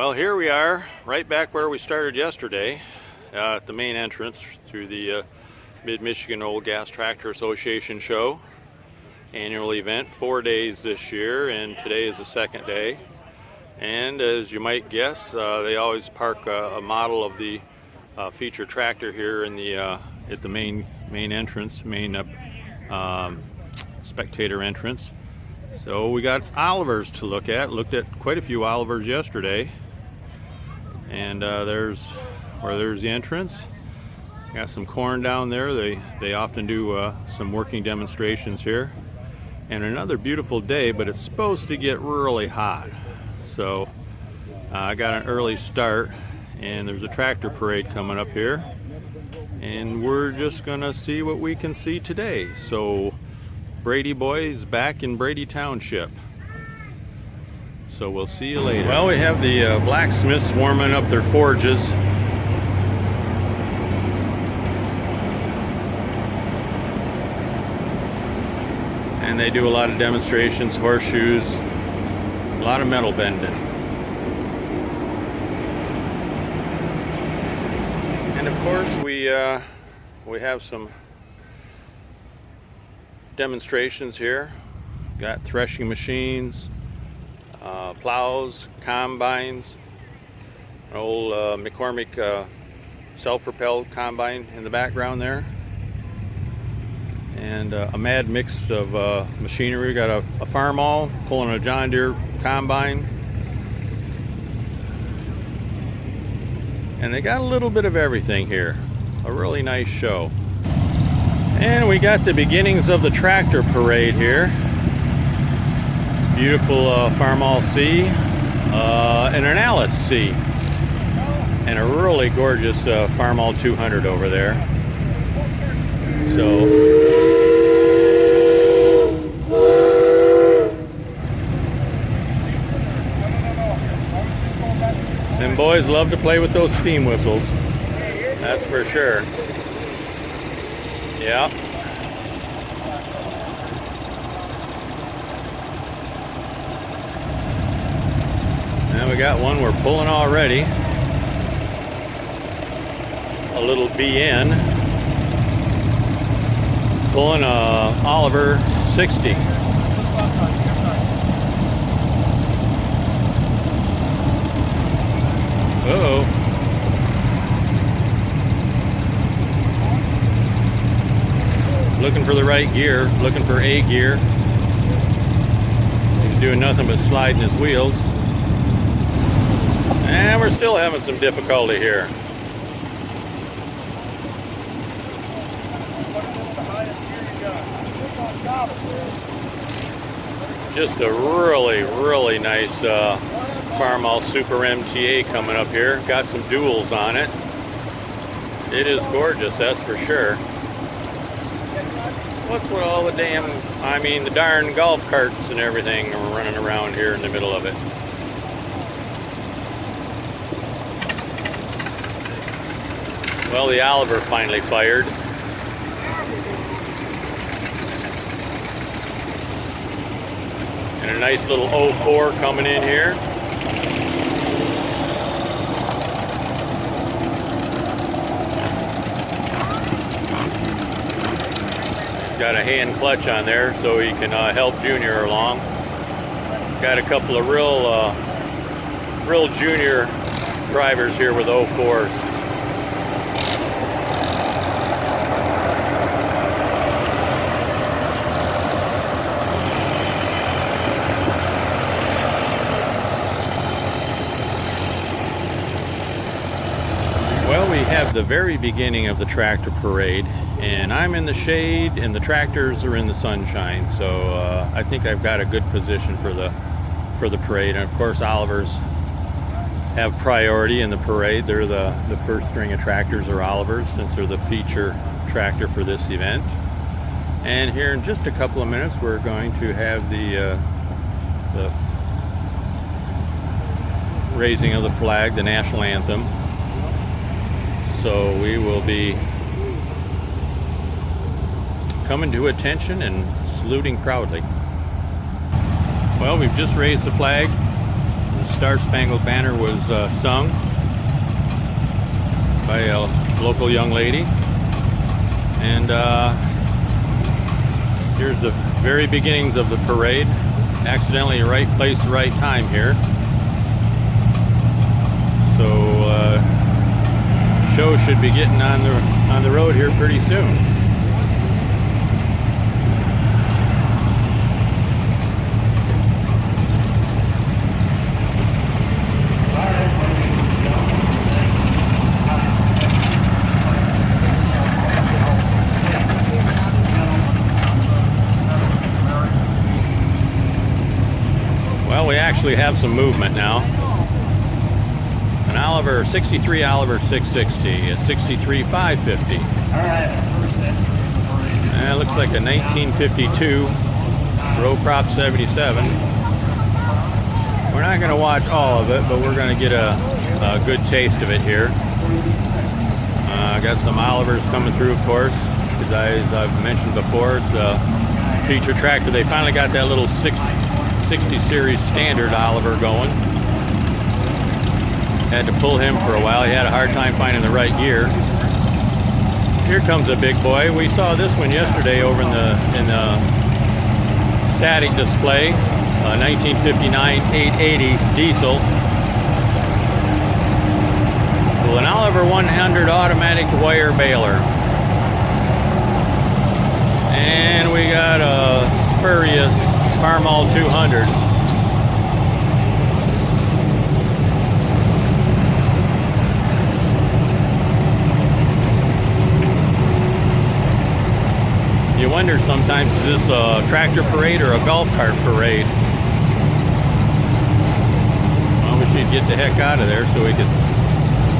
Well, here we are, right back where we started yesterday, at the main entrance through the Mid-Michigan Old Gas Tractor Association show. Annual event, 4 days this year, and today is the second day. And as you might guess, they always park a model of the feature tractor here in the at the main entrance, spectator entrance. So we got Olivers to look at. Looked at quite a few Olivers yesterday. And there's the entrance. Got some corn down there. They often do some working demonstrations here. And another beautiful day, but it's supposed to get really hot. So I got an early start, and there's a tractor parade coming up here. And we're just gonna see what we can see today. So Brady Boys back in Brady Township. So we'll see you later. Well, we have the blacksmiths warming up their forges. And they do a lot of demonstrations, horseshoes, a lot of metal bending. And of course we have some demonstrations here. Got threshing machines, plows, combines, an old McCormick self-propelled combine in the background there, and a mad mix of machinery. We got a farm-all pulling a John Deere combine, and they got a little bit of everything here. A really nice show. And we got the beginnings of the tractor parade here. Beautiful Farm-all C and an Alice C, and a really gorgeous Farm-all 200 over there. So them boys love to play with those steam whistles, that's for sure. Yeah. And we got one we're pulling already. A little BN. Pulling a Oliver 60. Uh-oh. Looking for the right gear, looking for A gear. He's doing nothing but sliding his wheels. And we're still having some difficulty here. Just a really nice Farm-all Super MTA coming up here. Got some duals on it. It is gorgeous, that's for sure. What's with all the the darn golf carts and everything running around here in the middle of it? Well, the Oliver finally fired. And a nice little 04 coming in here. Got a hand clutch on there so he can help Junior along. Got a couple of real junior drivers here with 04s. Well, we have the very beginning of the tractor parade. And I'm in the shade, and the tractors are in the sunshine. So I think I've got a good position for the parade. And of course, Olivers have priority in the parade. They're the first string of tractors are Olivers, since they're the feature tractor for this event. And here in just a couple of minutes, we're going to have the raising of the flag, the national anthem. So we will be coming to attention and saluting proudly. Well, we've just raised the flag. the Star Spangled Banner was sung by a local young lady. And here's the very beginnings of the parade. Accidentally right place, right time here. So show should be getting on the road here pretty soon. Well, we actually have some movement now. An Oliver, 63 Oliver 660, a 63 550. And it looks like a 1952 row prop 77. We're not going to watch all of it, but we're going to get a good taste of it here. Got some Olivers coming through, of course. As I've mentioned before, it's a feature tractor. They finally got that little 60 series standard Oliver going. Had to pull him for a while. He had a hard time finding the right gear. Here comes a big boy. We saw this one yesterday over in the static display. 1959 880 diesel. Well, an Oliver 100 automatic wire baler. And we got a spurious Farmall 200. You wonder sometimes, is this a tractor parade or a golf cart parade? I wish you'd get the heck out of there so we could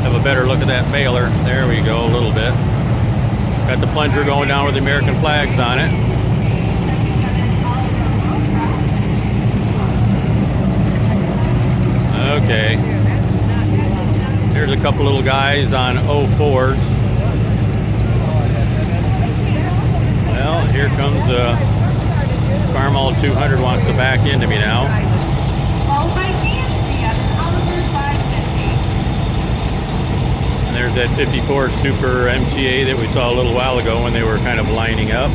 have a better look at that baler. There we go, a little bit. Got the plunger going down with the American flags on it. Okay. Here's a couple little guys on 04s. Well, here comes Farmall 200 wants to back into me now. And there's that 54 Super MTA that we saw a little while ago when they were kind of lining up.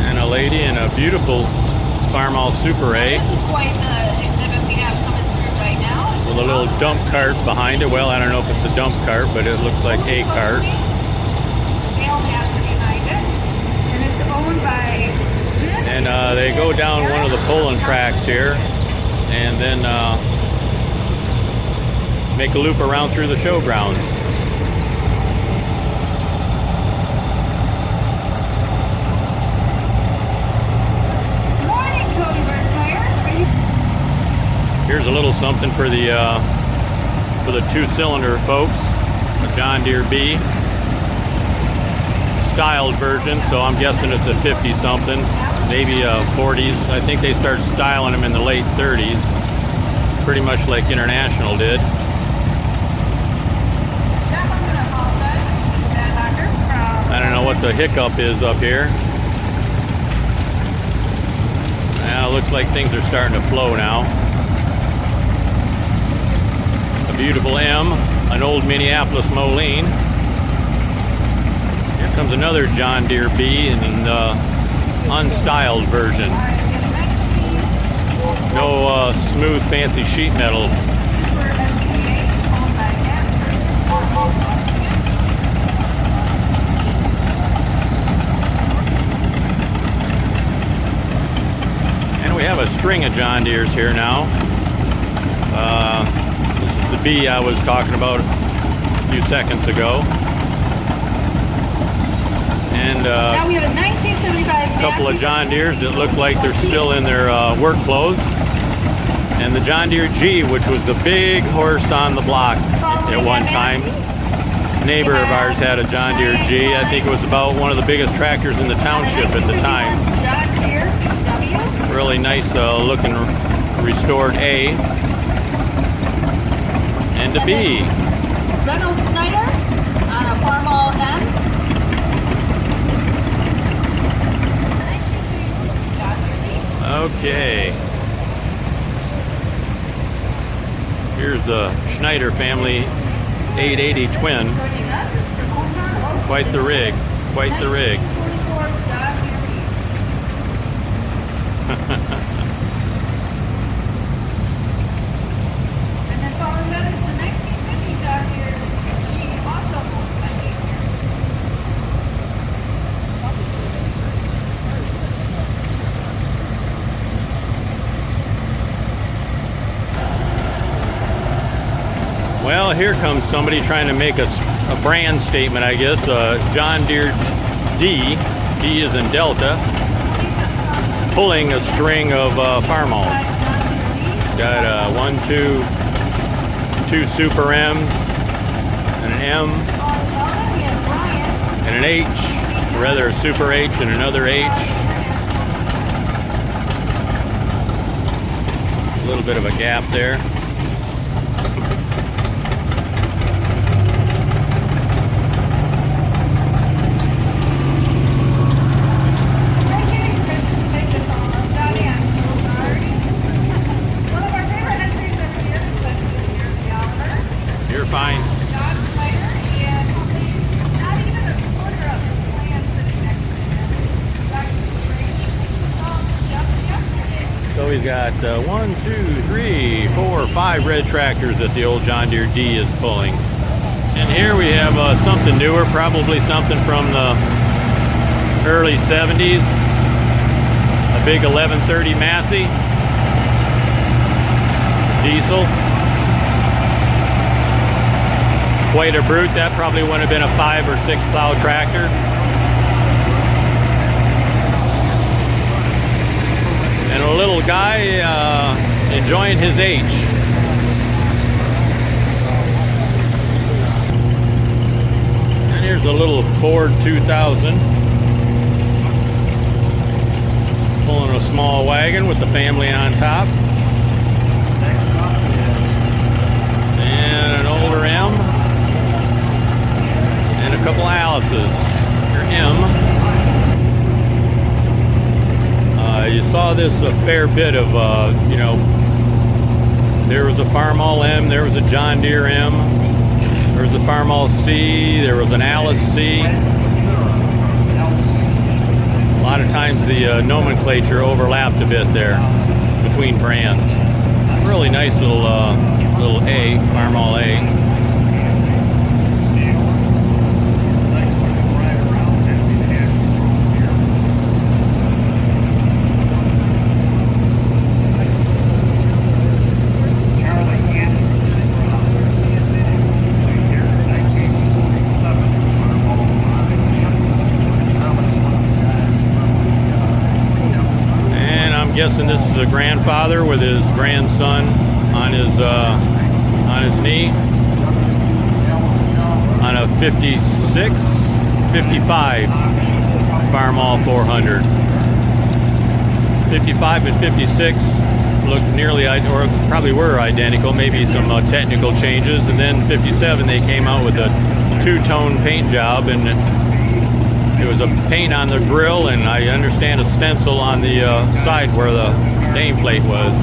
And a lady in a beautiful Farmall Super A. This is quite the exhibit we have coming through right now. With a little dump cart behind it. Well, I don't know if it's a dump cart, but it looks like a cart. And it's owned by... And they go down one of the pulling tracks here and then make a loop around through the showgrounds. Here's a little something for the two-cylinder folks, a John Deere B styled version. So I'm guessing it's a 50-something, maybe a 40s. I think they started styling them in the late 30s, pretty much like International did. I don't know what the hiccup is up here. Now it looks like things are starting to flow now. A beautiful M, an old Minneapolis Moline. Here comes another John Deere B in the unstyled version. No smooth, fancy sheet metal. And we have a string of John Deeres here now. This is the B I was talking about a few seconds ago. And now we have a 1975 couple of John Deeres that look like they're still in their work clothes. And the John Deere G, which was the big horse on the block at one time. A neighbor of ours had a John Deere G. I think it was about one of the biggest tractors in the township at the time. Really nice looking restored A. And a B. Reynolds Snyder on a Farmall M. Okay. Here's the Schneider family 880 twin. Quite the rig, quite the rig. And then following that is the 1950 John Deere G, also pulled by 8 years. Well, here comes somebody trying to make a brand statement, I guess. John Deere D, D is in Delta, pulling a string of farmals. Got two Super M's, and an M, and an H, or rather a Super H and another H. A little bit of a gap there. You're fine. So he's got 1, 2, 3, 4, 5 red tractors that the old John Deere D is pulling. And here we have something newer, probably something from the early 70s. A big 1130 Massey diesel. Quite a brute. That probably would have been a 5 or 6 plow tractor. And a little guy enjoying his H. And here's a little Ford 2000. Pulling a small wagon with the family on top. And an older M. And a couple Alice's. Your M. You saw this a fair bit of, you know, there was a Farmall M, there was a John Deere M, there was a Farmall C, there was an Alice C. A lot of times the nomenclature overlapped a bit there between brands. Really nice little little A, Farmall A. Guessing this is a grandfather with his grandson on his knee on a 56, 55 Farmall 400. 55 and 56 look nearly, or probably were identical, maybe some technical changes, and then 57 they came out with a two-tone paint job, and there was a paint on the grill, and I understand a stencil on the side where the nameplate was.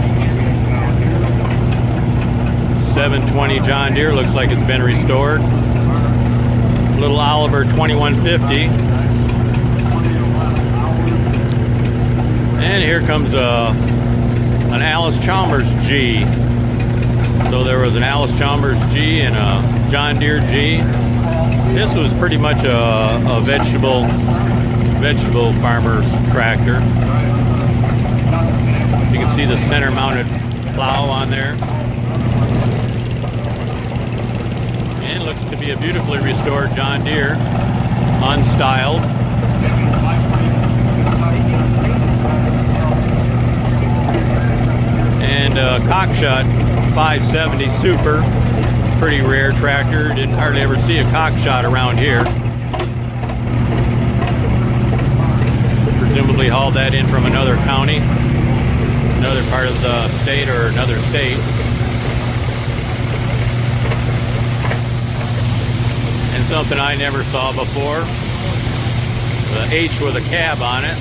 720 John Deere, looks like it's been restored. Little Oliver 2150. And here comes an Alice Chalmers G. So there was an Alice Chalmers G and a John Deere G. This was pretty much a vegetable farmer's tractor. You can see the center mounted plow on there. And it looks to be a beautifully restored John Deere, unstyled. And a Cockshot 570 Super. Pretty rare tractor. Didn't hardly ever see a Cockshot around here. Presumably hauled that in from another county, another part of the state, or another state. And something I never saw before, the H with a cab on it.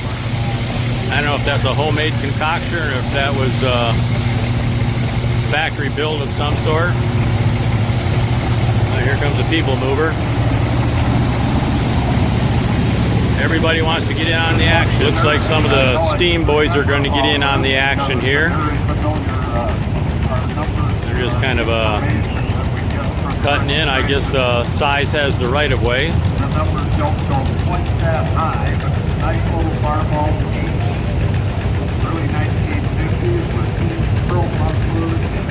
I don't know if that's a homemade concoction or if that was factory build of some sort. Here comes a people mover. Everybody wants to get in on the action. Looks like some of the steam boys are going to get in on the action here. They're just kind of cutting in. I guess size has the right of way. The numbers don't go quite that high, but nice little barbell game. Early 1950s with pearl mufflers and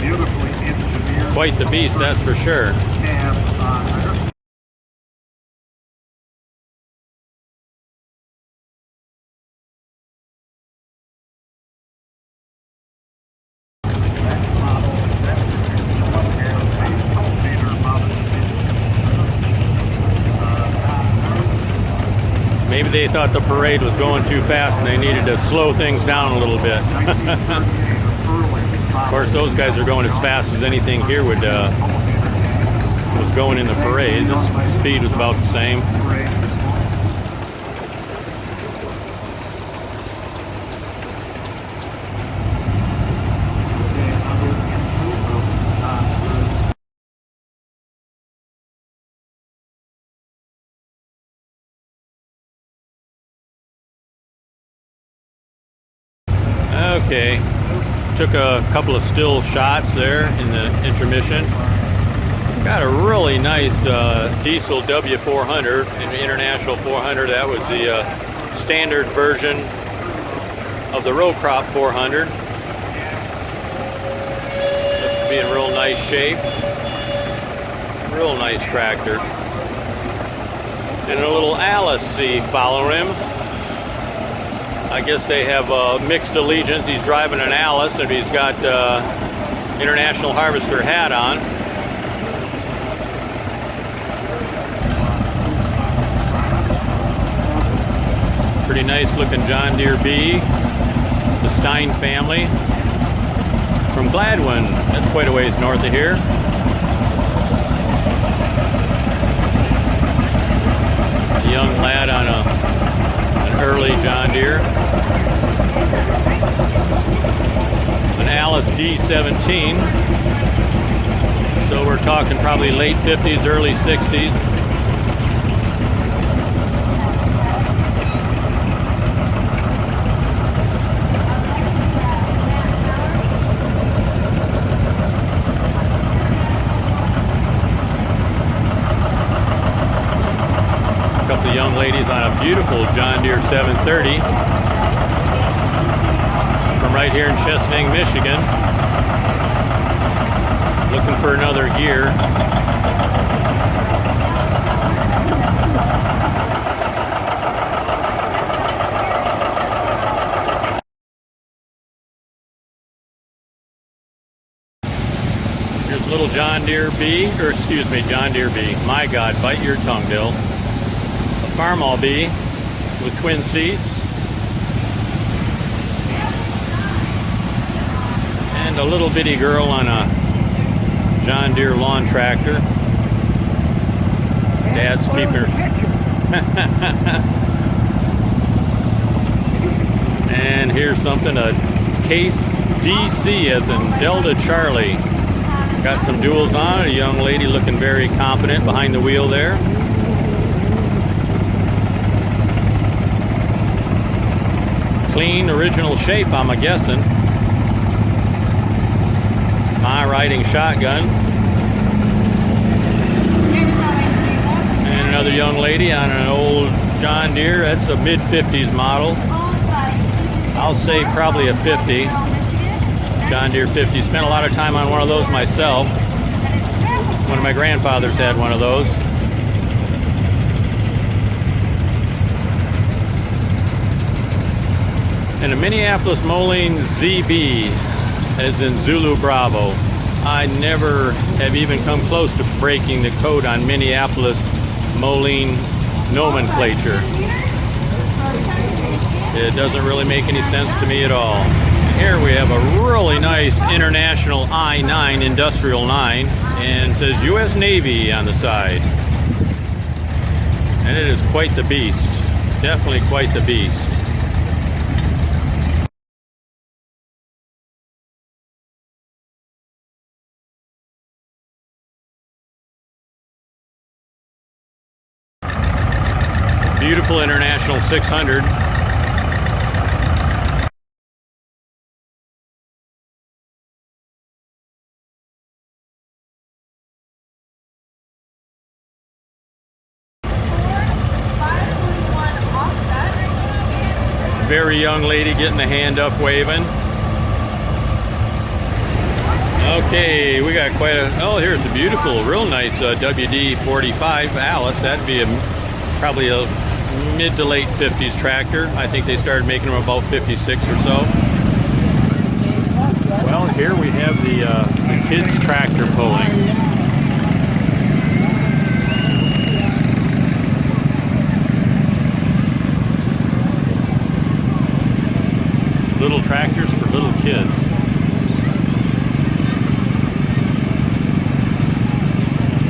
beautifully engineered. Quite the beast, that's for sure. Cabs on there. Maybe they thought the parade was going too fast and they needed to slow things down a little bit. Of course, those guys are going as fast as anything here was going in the parade. The speed was about the same. Okay, took a couple of still shots there in the intermission. Got a really nice diesel W400 in the International 400. That was the standard version of the row crop 400. Looks to be in real nice shape. Real nice tractor. And a little Alice C following him. I guess they have mixed allegiance. He's driving an Alice and he's got International Harvester hat on. Pretty nice looking John Deere B. The Stein family from Gladwin. That's quite a ways north of here. A young lad on an early John Deere. An Alice D17. So we're talking probably late 50s, early 60s. The young ladies on a beautiful John Deere 730 from right here in Chesaning, Michigan. Looking for another gear. Here's little John Deere B, or excuse me, John Deere B. My God, bite your tongue, Dill. Farmall B with twin seats and a little bitty girl on a John Deere lawn tractor. Dad's keeping her. And here's something, a Case DC as in Delta Charlie. Got some duals on, a young lady looking very confident behind the wheel there. Clean, original shape, I'm a-guessing. My riding shotgun. And another young lady on an old John Deere. That's a mid-50s model. I'll say probably a 50. John Deere 50. Spent a lot of time on one of those myself. One of my grandfathers had one of those. And a Minneapolis Moline ZB, as in Zulu Bravo. I never have even come close to breaking the code on Minneapolis Moline nomenclature. It doesn't really make any sense to me at all. Here we have a really nice International I-9, Industrial 9, and it says U.S. Navy on the side. And it is quite the beast. Definitely quite the beast. Beautiful International 600. Very young lady getting the hand up waving. Okay, we got quite a, oh, here's a beautiful, real nice WD-45 Alice. That'd be probably a mid to late 50s tractor. I think they started making them about 56 or so. Well, here we have the kids tractor pulling. Little tractors for little kids.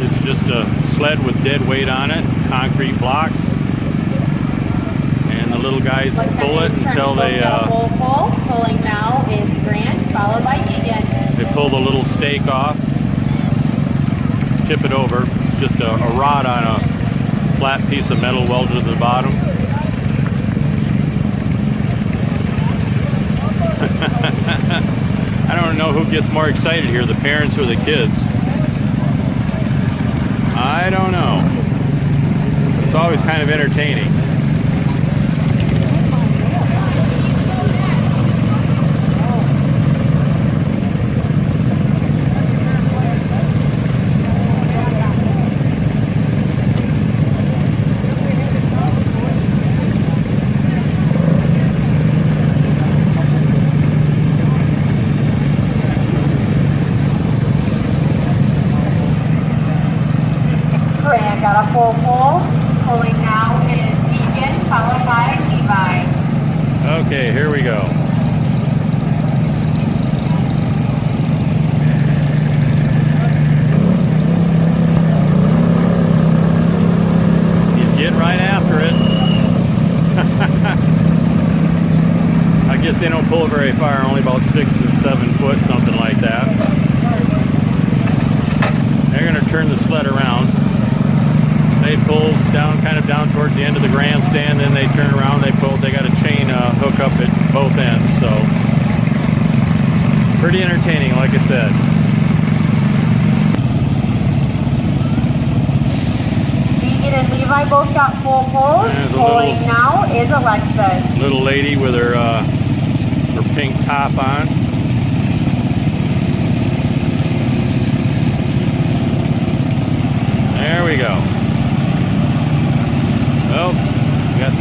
It's just a sled with dead weight on it, concrete blocks, and the little guys pull it until they pulling now is Grant, followed by Egan. They pull the little stake off, tip it over. It's just a rod on a flat piece of metal welded to the bottom. I don't know who gets more excited here, the parents or the kids. I don't know. It's always kind of entertaining. Got a full pull. Pulling now is Egan, followed by Levi. Okay, here we go. He's getting right after it. I guess they don't pull it very far, only about 6 or 7 foot, something like that. They're going to turn the sled around. They pull down, kind of down towards the end of the grandstand, then they turn around, they got a chain hook up at both ends, so pretty entertaining, like I said. Egan and Levi both got full pulls. Pulling now is Alexis. Little lady with her pink top on. There we go. Oh, got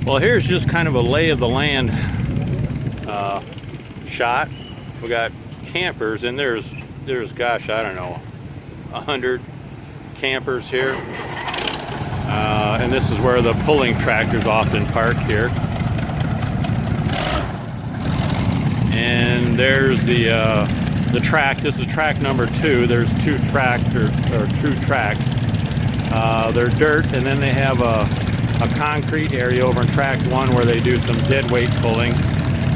Well, here's just kind of a lay of the land shot. We got campers, and there's gosh, I don't know, 100 campers here. And this is where the pulling tractors often park here. And there's the track. This is track number 2. There's 2 tractors, or 2 tracks. They're dirt, and then they have a concrete area over in track 1 where they do some dead weight pulling,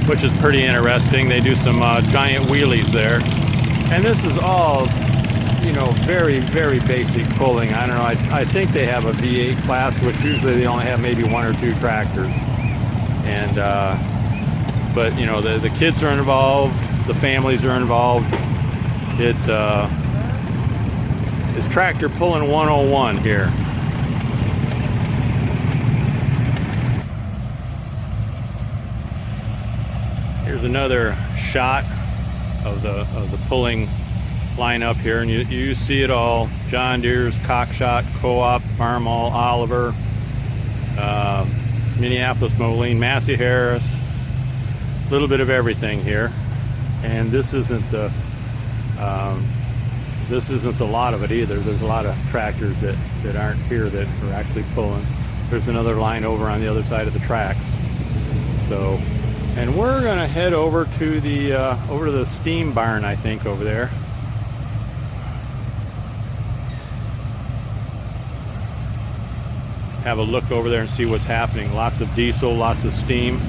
which is pretty interesting. They do some giant wheelies there. And this is all, you know, very, very basic pulling. I don't know, I think they have a V8 class, which usually they only have maybe 1 or 2 tractors. And, but, you know, the kids are involved, the families are involved. It's tractor pulling 101 here. Here's another shot of the pulling lineup here, and you see it all: John Deere's, Cockshot, Co-op, Farmall, Oliver, Minneapolis Moline, Massey Harris, a little bit of everything here. And this isn't the lot of it either. There's a lot of tractors that aren't here that are actually pulling. There's another line over on the other side of the tracks. So, and we're gonna head over to the steam barn, I think, over there. Have a look over there and see what's happening. Lots of diesel, lots of steam.